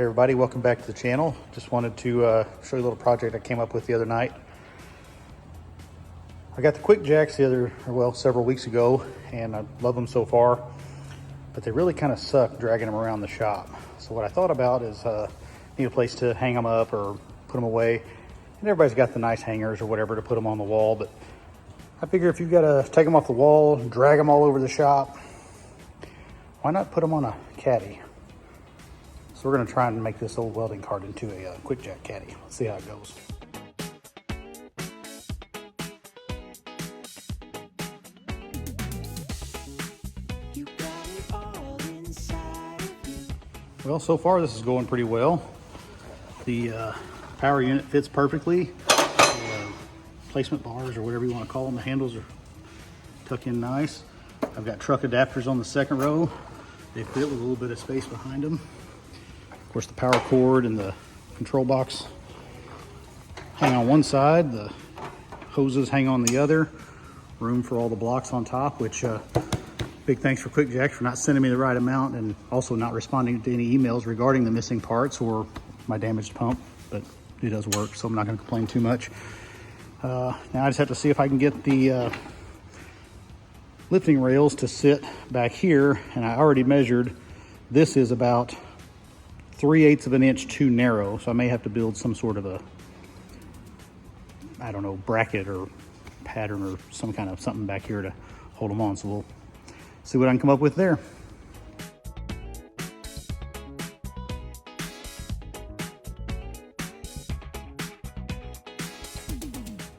Hey everybody, welcome back to the channel. Just wanted to show you a little project I came up with the other night. I got the QuickJacks several weeks ago, and I love them so far, but they really kind of suck dragging them around the shop. So what I thought about is need a place to hang them up or put them away. And everybody's got the nice hangers or whatever to put them on the wall, but I figure if you've got to take them off the wall and drag them all over the shop, why not put them on a caddy? So we're going to try and make this old welding cart into a QuickJack caddy. Let's see how it goes. Well, so far this is going pretty well. The power unit fits perfectly. The placement bars, or whatever you want to call them, the handles are tucked in nice. I've got truck adapters on the second row. They fit with a little bit of space behind them. Of course, the power cord and the control box hang on one side, the hoses hang on the other. Room for all the blocks on top, which big thanks for QuickJacks for not sending me the right amount and also not responding to any emails regarding the missing parts or my damaged pump, but it does work, so I'm not going to complain too much. Now I just have to see if I can get the lifting rails to sit back here, and I already measured. This is about 3/8 of an inch too narrow, so I may have to build some sort of a, I don't know, bracket or pattern or some kind of something back here to hold them on. So we'll see what I can come up with there.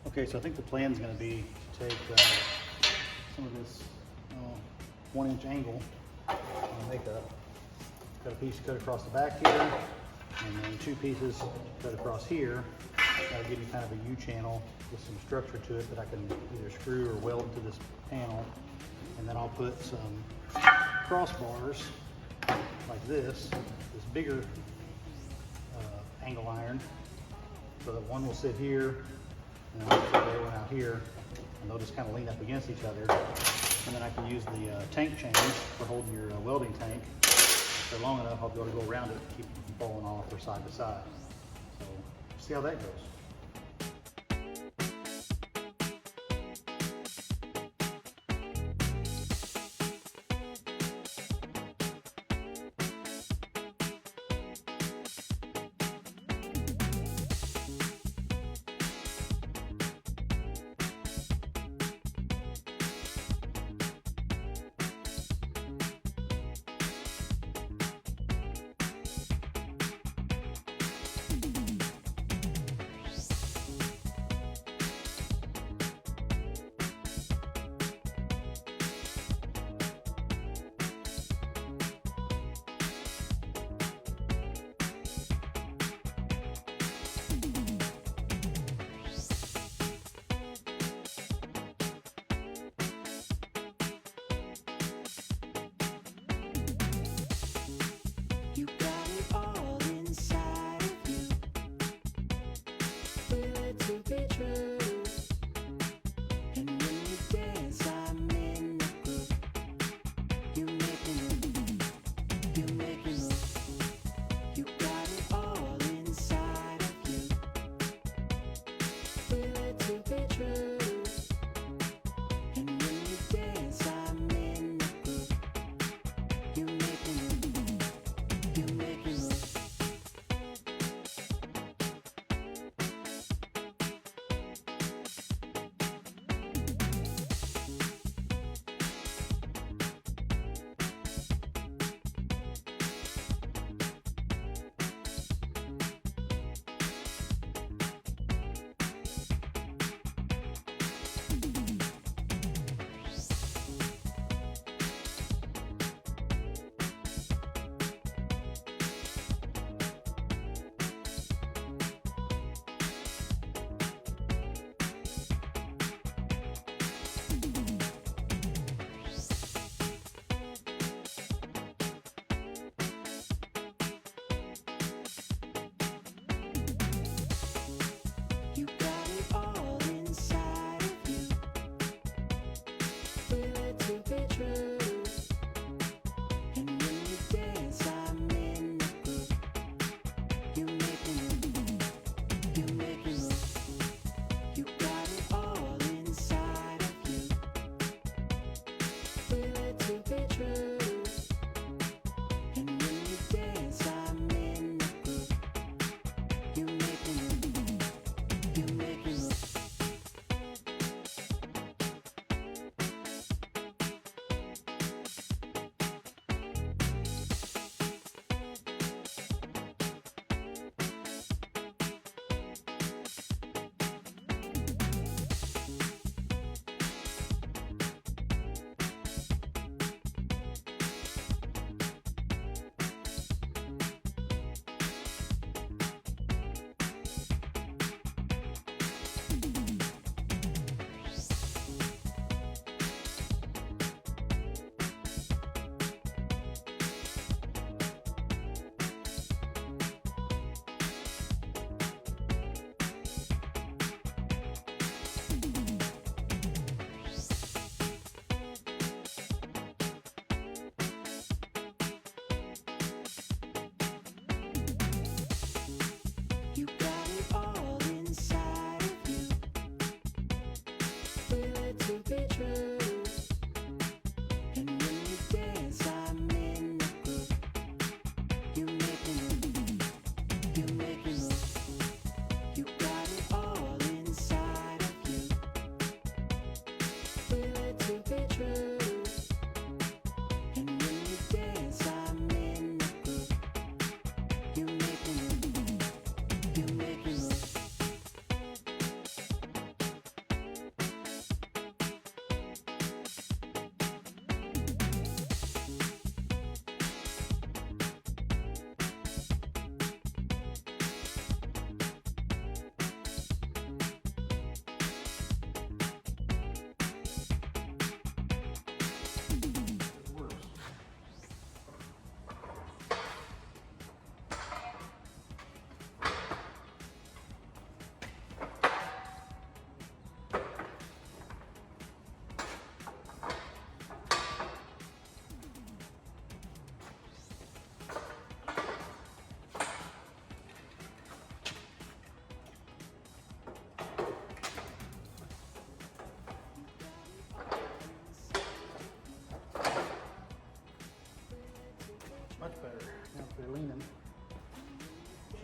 Okay, so I think the plan is going to be to take some of this 1-inch angle and make got a piece cut across the back here, and then 2 pieces cut across here. That'll give me kind of a U-channel with some structure to it that I can either screw or weld to this panel. And then I'll put some crossbars like this bigger angle iron, so that one will sit here and I'll put the other one out here, and they'll just kind of lean up against each other. And then I can use the tank chains for holding your welding tank. If they're long enough, I'll be able to go around it to keep them from falling off or side to side. So see how that goes.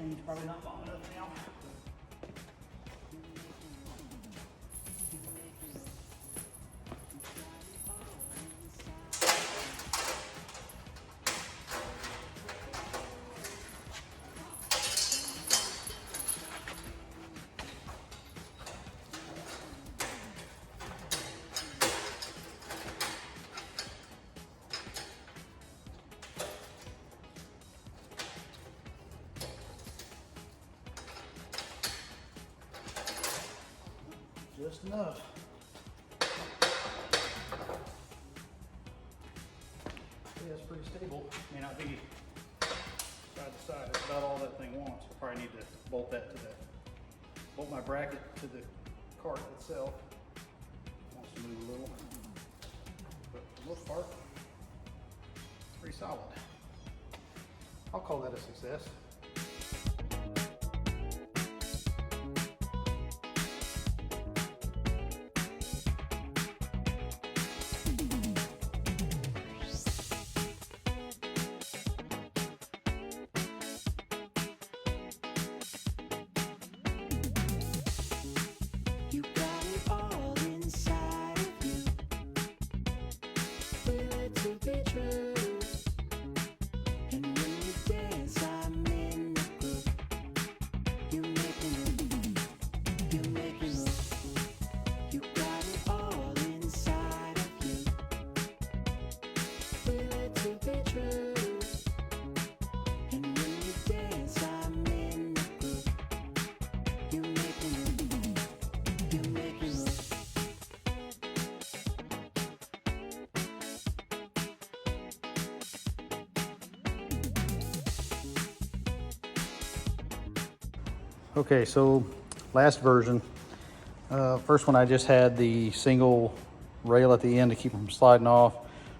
chain's probably not long enough now. Just enough. Yeah, it's pretty stable. May not be side to side. That's about all that thing wants. I probably need to bolt that to bolt my bracket to the cart itself. Wants to move a little, but for the most part, it's pretty solid. I'll call that a success. Okay, so last version. First one I just had the single rail at the end to keep them from sliding off.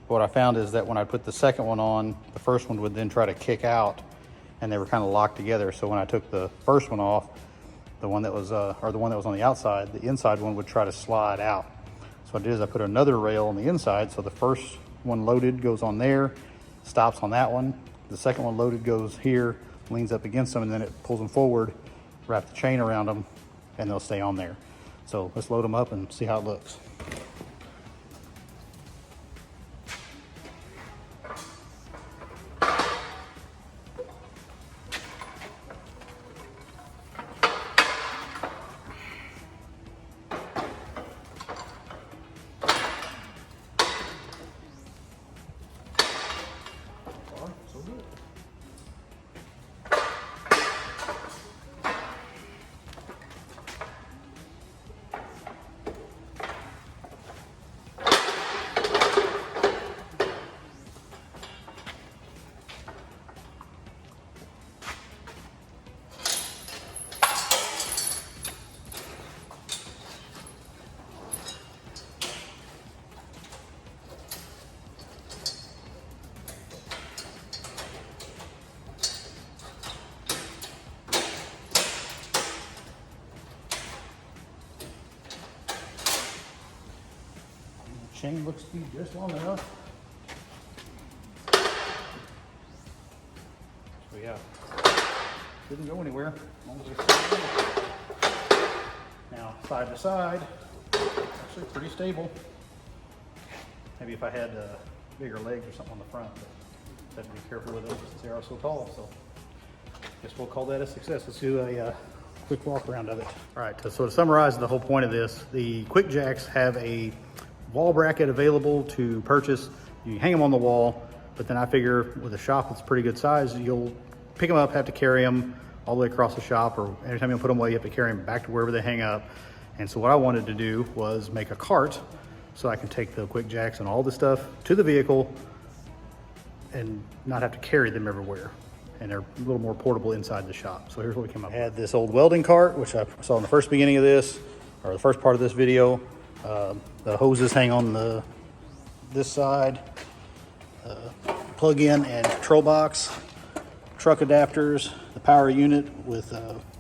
What I found is that when I put the second one on, the first one would then try to kick out and they were kind of locked together. So when I took the first one off, the one that was, or the one that was on the outside, the inside one would try to slide out. So what I did is I put another rail on the inside. So the first one loaded goes on there, stops on that one. The second one loaded goes here, leans up against them, and then it pulls them forward, wrap the chain around them, and they'll stay on there. So let's load them up and see how it looks. So good. Chain looks to be just long enough. So yeah, didn't go anywhere. As long as we stay in. Now side to side, actually pretty stable. Maybe if I had bigger legs or something on the front, but have to be careful with them since they are so tall. So guess we'll call that a success. Let's do a quick walk around of it. All right, so to summarize the whole point of this, the QuickJacks have a wall bracket available to purchase. You hang them on the wall, but then I figure with a shop that's pretty good size, you'll pick them up, have to carry them all the way across the shop, or every time you put them away, you have to carry them back to wherever they hang up. And so what I wanted to do was make a cart so I can take the QuickJacks and all the stuff to the vehicle and not have to carry them everywhere. And they're a little more portable inside the shop. So here's what we came up with. I had this old welding cart, which I saw in the first beginning of this, or the first part of this video. The hoses hang on this side, plug-in and control box, truck adapters, the power unit with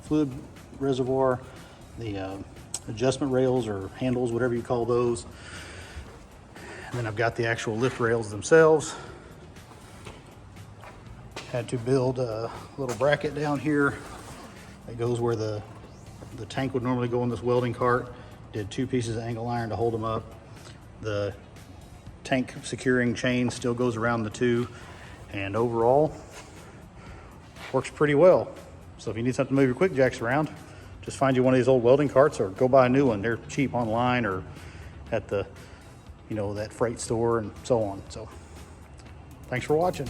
fluid reservoir, the adjustment rails or handles, whatever you call those. And then I've got the actual lift rails themselves. Had to build a little bracket down here that goes where the tank would normally go in this welding cart. Did 2 pieces of angle iron to hold them up. The tank securing chain still goes around the 2, and overall works pretty well. So if you need something to move your QuickJacks around, just find you one of these old welding carts or go buy a new one. They're cheap online or at the, that freight store and so on. So thanks for watching.